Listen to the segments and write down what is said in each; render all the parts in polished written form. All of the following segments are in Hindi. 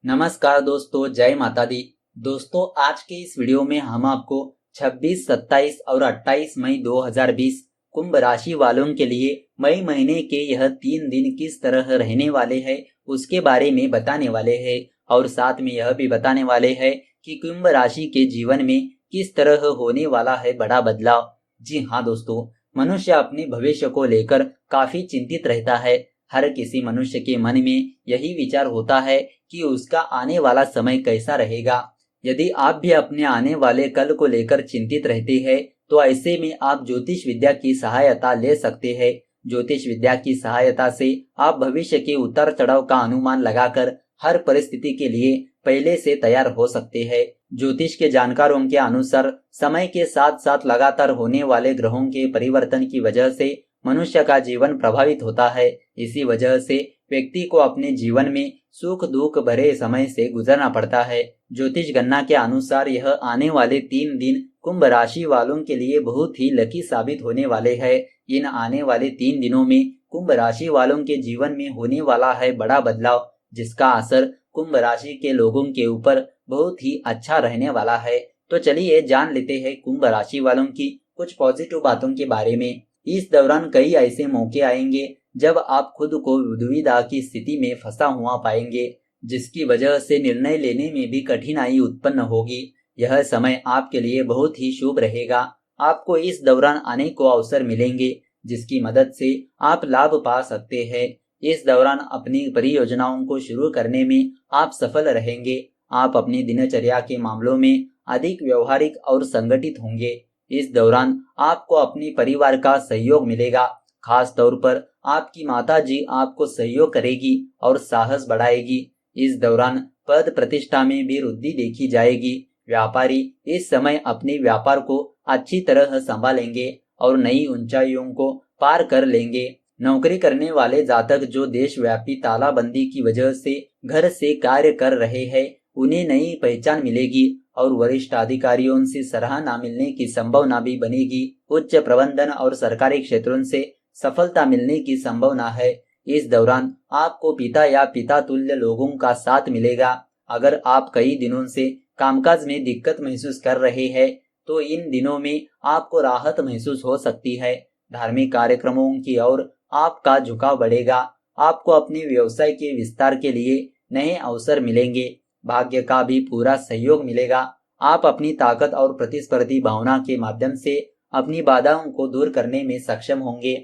नमस्कार दोस्तों, जय माता दी। दोस्तों, आज के इस वीडियो में हम आपको 26, 27 और 28 मई 2020 कुंभ राशि वालों के लिए मई महीने के यह 3 दिन किस तरह रहने वाले हैं उसके बारे में बताने वाले हैं और साथ में यह भी बताने वाले हैं कि कुंभ राशि के जीवन में किस तरह होने वाला है बड़ा बदलाव। जी हाँ दोस्तों, मनुष्य अपने भविष्य को लेकर काफी चिंतित रहता है। हर किसी मनुष्य के मन में यही विचार होता है कि उसका आने वाला समय कैसा रहेगा। यदि आप भी अपने आने वाले कल को लेकर चिंतित रहते हैं तो ऐसे में आप ज्योतिष विद्या की सहायता ले सकते हैं। ज्योतिष विद्या की सहायता से आप भविष्य के उतार चढ़ाव का अनुमान लगाकर हर परिस्थिति के लिए पहले से तैयार हो सकते हैं। ज्योतिष के जानकारों के अनुसार समय के साथ साथ लगातार होने वाले ग्रहों के परिवर्तन की वजह से मनुष्य का जीवन प्रभावित होता है। इसी वजह से व्यक्ति को अपने जीवन में सुख दुख भरे समय से गुजरना पड़ता है। ज्योतिष गणना के अनुसार यह आने वाले 3 दिन कुंभ राशि वालों के लिए बहुत ही लकी साबित होने वाले हैं। इन आने वाले 3 दिनों में कुंभ राशि वालों के जीवन में होने वाला है बड़ा बदलाव, जिसका असर कुंभ राशि के लोगों के ऊपर बहुत ही अच्छा रहने वाला है। तो चलिए जान लेते हैं कुंभ राशि वालों की कुछ पॉजिटिव बातों के बारे में। इस दौरान कई ऐसे मौके आएंगे जब आप खुद को दुविधा की स्थिति में फंसा हुआ पाएंगे, जिसकी वजह से निर्णय लेने में भी कठिनाई उत्पन्न होगी। यह समय आपके लिए बहुत ही शुभ रहेगा। आपको इस दौरान अनेकों अवसर मिलेंगे जिसकी मदद से आप लाभ पा सकते हैं। इस दौरान अपनी परियोजनाओं को शुरू करने में आप सफल रहेंगे। आप अपनी दिनचर्या के मामलों में अधिक व्यवहारिक और संगठित होंगे। इस दौरान आपको अपने परिवार का सहयोग मिलेगा। खास तौर पर आपकी माताजी आपको सहयोग करेगी और साहस बढ़ाएगी। इस दौरान पद प्रतिष्ठा में भी वृद्धि देखी जाएगी। व्यापारी इस समय अपने व्यापार को अच्छी तरह संभालेंगे और नई ऊंचाइयों को पार कर लेंगे। नौकरी करने वाले जातक जो देशव्यापी तालाबंदी की वजह से घर से कार्य कर रहे हैं, उन्हें नई पहचान मिलेगी और वरिष्ठ अधिकारियों से सराहना मिलने की संभावना भी बनेगी। उच्च प्रबंधन और सरकारी क्षेत्रों से सफलता मिलने की संभावना है। इस दौरान आपको पिता या पिता तुल्य लोगों का साथ मिलेगा। अगर आप कई दिनों से कामकाज में दिक्कत महसूस कर रहे हैं तो इन दिनों में आपको राहत महसूस हो सकती है। धार्मिक कार्यक्रमों की ओर आपका झुकाव बढ़ेगा। आपको अपने व्यवसाय के विस्तार के लिए नए अवसर मिलेंगे। भाग्य का भी पूरा सहयोग मिलेगा। आप अपनी ताकत और प्रतिस्पर्धी भावना के माध्यम से अपनी बाधाओं को दूर करने में सक्षम होंगे।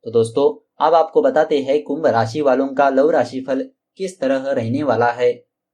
तो दोस्तों, अब आपको बताते हैं कुंभ राशि वालों का लव राशि फल किस तरह रहने वाला है।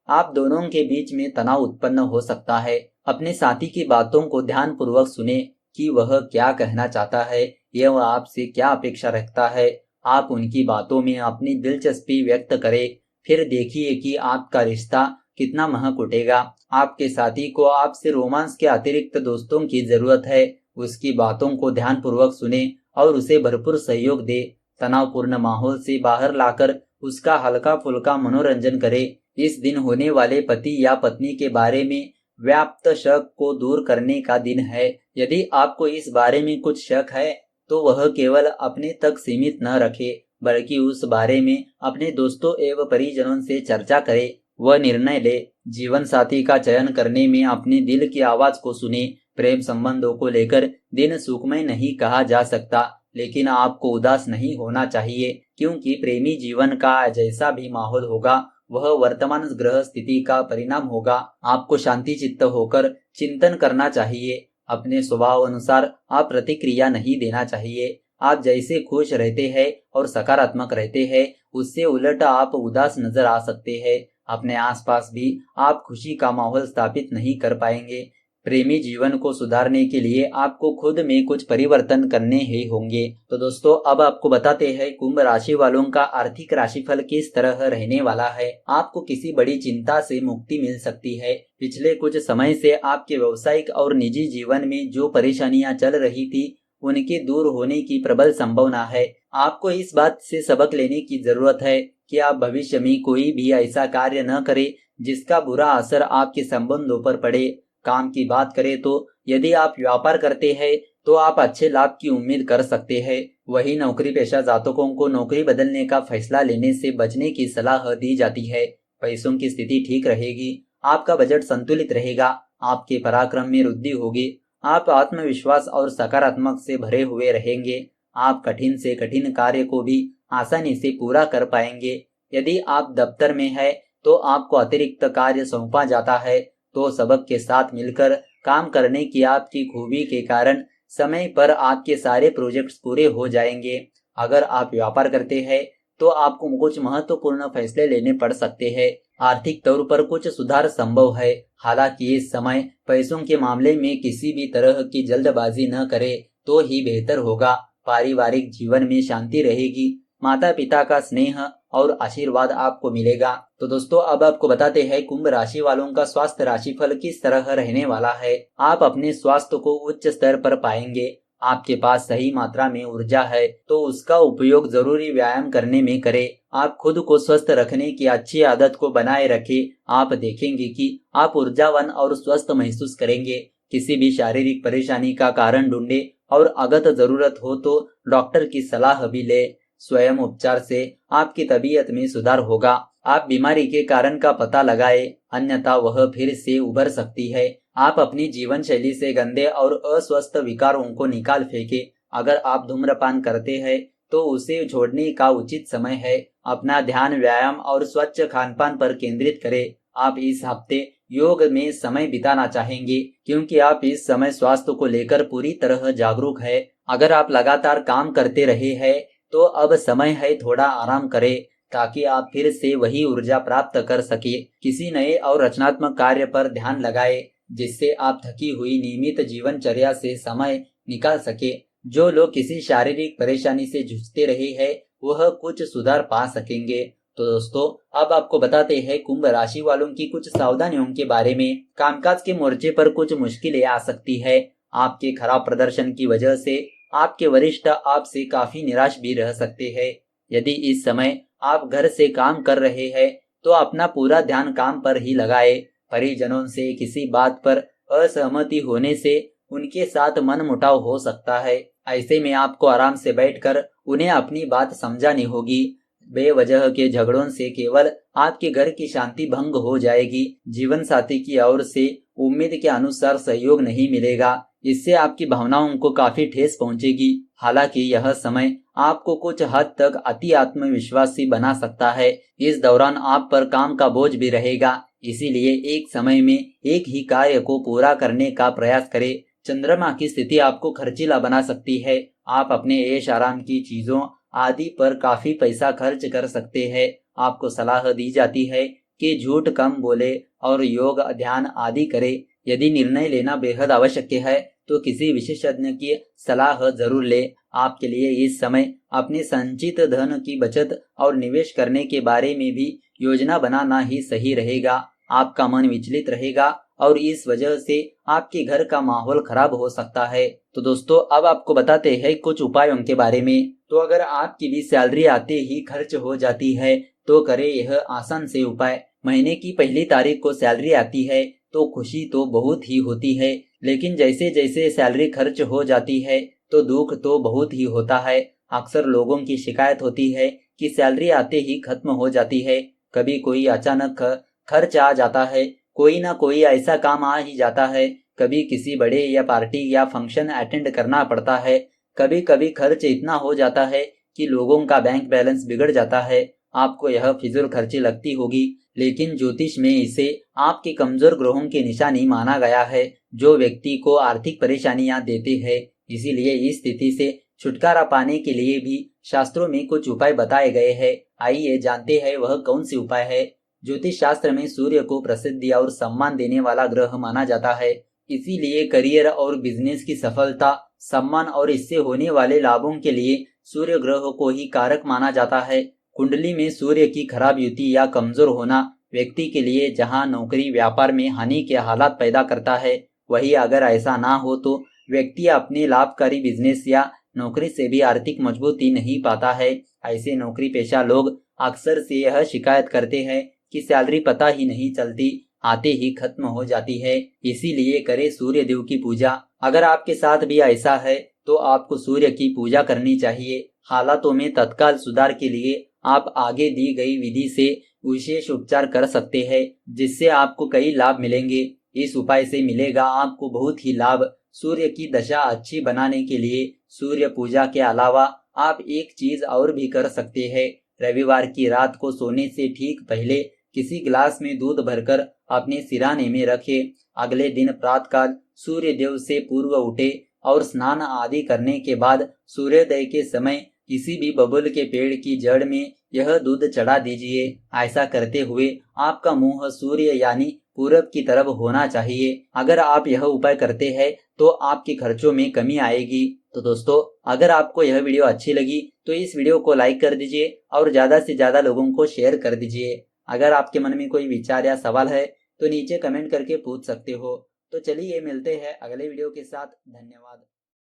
आप दोनों के बीच में तनाव उत्पन्न हो सकता है। अपने साथी की बातों को ध्यान पूर्वक सुने कि वह क्या कहना चाहता है, यह वह आपसे क्या अपेक्षा रखता है। आप उनकी बातों में अपनी दिलचस्पी व्यक्त करें, फिर देखिए कि आपका रिश्ता कितना महक उठेगा। आपके साथी को आपसे रोमांस के अतिरिक्त दोस्तों की जरूरत है। उसकी बातों को ध्यान पूर्वक सुने और उसे भरपूर सहयोग दे। तनावपूर्ण माहौल से बाहर लाकर उसका हल्का फुल्का मनोरंजन करे। इस दिन होने वाले पति या पत्नी के बारे में व्याप्त शक को दूर करने का दिन है। यदि आपको इस बारे में कुछ शक है तो वह केवल अपने तक सीमित न रखे, बल्कि उस बारे में अपने दोस्तों एवं परिजनों से चर्चा करे। वह निर्णय ले। जीवन साथी का चयन करने में अपने दिल की आवाज को सुने। प्रेम संबंधों को लेकर दिन सुखमय नहीं कहा जा सकता, लेकिन आपको उदास नहीं होना चाहिए, क्योंकि प्रेमी जीवन का जैसा भी माहौल होगा वह वर्तमान ग्रह स्थिति का परिणाम होगा। आपको शांति चित्त होकर चिंतन करना चाहिए। अपने स्वभाव अनुसार आप प्रतिक्रिया नहीं देना चाहिए। आप जैसे खुश रहते हैं और सकारात्मक रहते हैं, उससे उलट आप उदास नजर आ सकते हैं। अपने आसपास भी आप खुशी का माहौल स्थापित नहीं कर पाएंगे। प्रेमी जीवन को सुधारने के लिए आपको खुद में कुछ परिवर्तन करने ही होंगे। तो दोस्तों, अब आपको बताते हैं कुंभ राशि वालों का आर्थिक राशिफल किस तरह रहने वाला है। आपको किसी बड़ी चिंता से मुक्ति मिल सकती है। पिछले कुछ समय से आपके व्यवसायिक और निजी जीवन में जो परेशानियां चल रही थी उनके दूर होने की प्रबल संभावना है। आपको इस बात से सबक लेने की जरूरत है कि आप भविष्य में कोई भी ऐसा कार्य न करें जिसका बुरा असर आपके संबंधों पर पड़े। काम की बात करें तो यदि आप व्यापार करते हैं तो आप अच्छे लाभ की उम्मीद कर सकते हैं। वही नौकरी पेशा जातकों को नौकरी बदलने का फैसला लेने से बचने की सलाह दी जाती है। पैसों की स्थिति ठीक रहेगी, आपका बजट संतुलित रहेगा, आपके पराक्रम में वृद्धि होगी, आप आत्मविश्वास और सकारात्मक से भरे हुए रहेंगे, आप कठिन से कठिन कार्य को भी आसानी से पूरा कर पाएंगे। यदि आप दफ्तर में है तो आपको अतिरिक्त कार्य सौंपा जाता है, तो सबक साथ मिलकर काम करने की आपकी खूबी के कारण समय पर आपके सारे प्रोजेक्ट्स पूरे हो जाएंगे। अगर आप व्यापार करते हैं तो आपको कुछ महत्वपूर्ण फैसले लेने पड़ सकते हैं। आर्थिक तौर पर कुछ सुधार संभव है। हालांकि इस समय पैसों के मामले में किसी भी तरह की जल्दबाजी न करें तो ही बेहतर होगा। पारिवारिक जीवन में शांति रहेगी, माता पिता का स्नेह और आशीर्वाद आपको मिलेगा। तो दोस्तों अब आपको बताते हैं कुंभ राशि वालों का स्वास्थ्य राशिफल किस तरह रहने वाला है। आप अपने स्वास्थ्य को उच्च स्तर पर पाएंगे। आपके पास सही मात्रा में ऊर्जा है तो उसका उपयोग जरूरी व्यायाम करने में करें। आप खुद को स्वस्थ रखने की अच्छी आदत को बनाए रखें। आप देखेंगे कि आप ऊर्जावान और स्वस्थ महसूस करेंगे। किसी भी शारीरिक परेशानी का कारण ढूंढे और अगर जरूरत हो तो डॉक्टर की सलाह भी ले। स्वयं उपचार से आपकी तबीयत में सुधार होगा। आप बीमारी के कारण का पता लगाए, अन्यथा वह फिर से उभर सकती है। आप अपनी जीवन शैली से गंदे और अस्वस्थ विकारों को निकाल फेंके। अगर आप धूम्रपान करते हैं तो उसे छोड़ने का उचित समय है। अपना ध्यान, व्यायाम और स्वच्छ खानपान पर केंद्रित करें। आप इस हफ्ते योग में समय बिताना चाहेंगे क्योंकि आप इस समय स्वास्थ्य को लेकर पूरी तरह जागरूक है। अगर आप लगातार काम करते रहे हैं तो अब समय है थोड़ा आराम करें ताकि आप फिर से वही ऊर्जा प्राप्त कर सके। किसी नए और रचनात्मक कार्य पर ध्यान लगाए जिससे आप थकी हुई नियमित जीवनचर्या से समय निकाल सके। जो लोग किसी शारीरिक परेशानी से जूझते रहे हैं वह कुछ सुधार पा सकेंगे। तो दोस्तों अब आपको बताते हैं कुंभ राशि वालों की कुछ सावधानियों के बारे में। कामकाज के मोर्चे पर कुछ मुश्किलें आ सकती है। आपके खराब प्रदर्शन की वजह से आपके वरिष्ठ आपसे काफी निराश भी रह सकते हैं। यदि इस समय आप घर से काम कर रहे हैं तो अपना पूरा ध्यान काम पर ही लगाए। परिजनों से किसी बात पर असहमति होने से उनके साथ मनमुटाव हो सकता है। ऐसे में आपको आराम से बैठकर उन्हें अपनी बात समझानी होगी। बेवजह के झगड़ों से केवल आपके घर की शांति भंग हो जाएगी। जीवन साथी की ओर से उम्मीद के अनुसार सहयोग नहीं मिलेगा। इससे आपकी भावनाओं को काफी ठेस पहुंचेगी। हालांकि यह समय आपको कुछ हद तक अति आत्मविश्वासी बना सकता है। इस दौरान आप पर काम का बोझ भी रहेगा, इसीलिए एक समय में एक ही कार्य को पूरा करने का प्रयास करें। चंद्रमा की स्थिति आपको खर्चीला बना सकती है। आप अपने ऐश आराम की चीजों आदि पर काफी पैसा खर्च कर सकते हैं। आपको सलाह दी जाती है कि झूठ कम बोले और योग, ध्यान आदि करें। यदि निर्णय लेना बेहद आवश्यक है तो किसी विशेषज्ञ की सलाह जरूर ले। आपके लिए इस समय अपने संचित धन की बचत और निवेश करने के बारे में भी योजना बनाना ही सही रहेगा। आपका मन विचलित रहेगा और इस वजह से आपके घर का माहौल खराब हो सकता है। तो दोस्तों अब आपको बताते हैं कुछ उपायों के बारे में। तो अगर आपकी भी सैलरी आते ही खर्च हो जाती है तो करें यह आसान से उपाय। महीने की पहली तारीख को सैलरी आती है तो खुशी तो बहुत ही होती है, लेकिन जैसे जैसे सैलरी खर्च हो जाती है तो दुख तो बहुत ही होता है। अक्सर लोगों की शिकायत होती है कि सैलरी आते ही खत्म हो जाती है। कभी कोई अचानक खर्च आ जाता है, कोई ना कोई ऐसा काम आ ही जाता है। कभी किसी बड़े या पार्टी या फंक्शन अटेंड करना पड़ता है। कभी कभी खर्च इतना हो जाता है कि लोगों का बैंक बैलेंस बिगड़ जाता है। आपको यह फिजूल खर्ची लगती होगी, लेकिन ज्योतिष में इसे आपके कमजोर ग्रहों की निशानी माना गया है जो व्यक्ति को आर्थिक परेशानियां देते हैं। इसीलिए इस स्थिति से छुटकारा पाने के लिए भी शास्त्रों में कुछ उपाय बताए गए हैं। आइए जानते हैं वह कौन से उपाय है। ज्योतिष शास्त्र में सूर्य को प्रसिद्धि और सम्मान देने वाला ग्रह माना जाता है। इसीलिए करियर और बिजनेस की सफलता, सम्मान और इससे होने वाले लाभों के लिए सूर्य ग्रह को ही कारक माना जाता है। कुंडली में सूर्य की खराब युति या कमजोर होना व्यक्ति के लिए जहां नौकरी व्यापार में हानि के हालात पैदा करता है, वही अगर ऐसा ना हो तो व्यक्ति अपने लाभकारी बिजनेस या नौकरी से भी आर्थिक मजबूती नहीं पाता है। ऐसे नौकरी पेशा लोग अक्सर से यह शिकायत करते हैं कि सैलरी पता ही नहीं चलती, आते ही खत्म हो जाती है। इसीलिए करें सूर्य देव की पूजा। अगर आपके साथ भी ऐसा है तो आपको सूर्य की पूजा करनी चाहिए। हालातों में तत्काल सुधार के लिए आप आगे दी गई विधि से विशेष उपचार कर सकते हैं, जिससे आपको कई लाभ मिलेंगे। इस उपाय से मिलेगा आपको बहुत ही लाभ। सूर्य की दशा अच्छी बनाने के लिए सूर्य पूजा के अलावा आप एक चीज और भी कर सकते हैं। रविवार की रात को सोने से ठीक पहले किसी गिलास में दूध भरकर अपने सिरहाने में रखें। अगले दिन प्रातःकाल सूर्य देव से पूर्व उठे और स्नान आदि करने के बाद सूर्योदय के समय किसी भी बबूल के पेड़ की जड़ में यह दूध चढ़ा दीजिए। ऐसा करते हुए आपका मुंह सूर्य यानी पूरब की तरफ होना चाहिए। अगर आप यह उपाय करते हैं तो आपके खर्चों में कमी आएगी। तो दोस्तों, अगर आपको यह वीडियो अच्छी लगी तो इस वीडियो को लाइक कर दीजिए और ज्यादा से ज्यादा लोगों को शेयर कर दीजिए। अगर आपके मन में कोई विचार या सवाल है तो नीचे कमेंट करके पूछ सकते हो। तो चलिए मिलते हैं अगले वीडियो के साथ। धन्यवाद।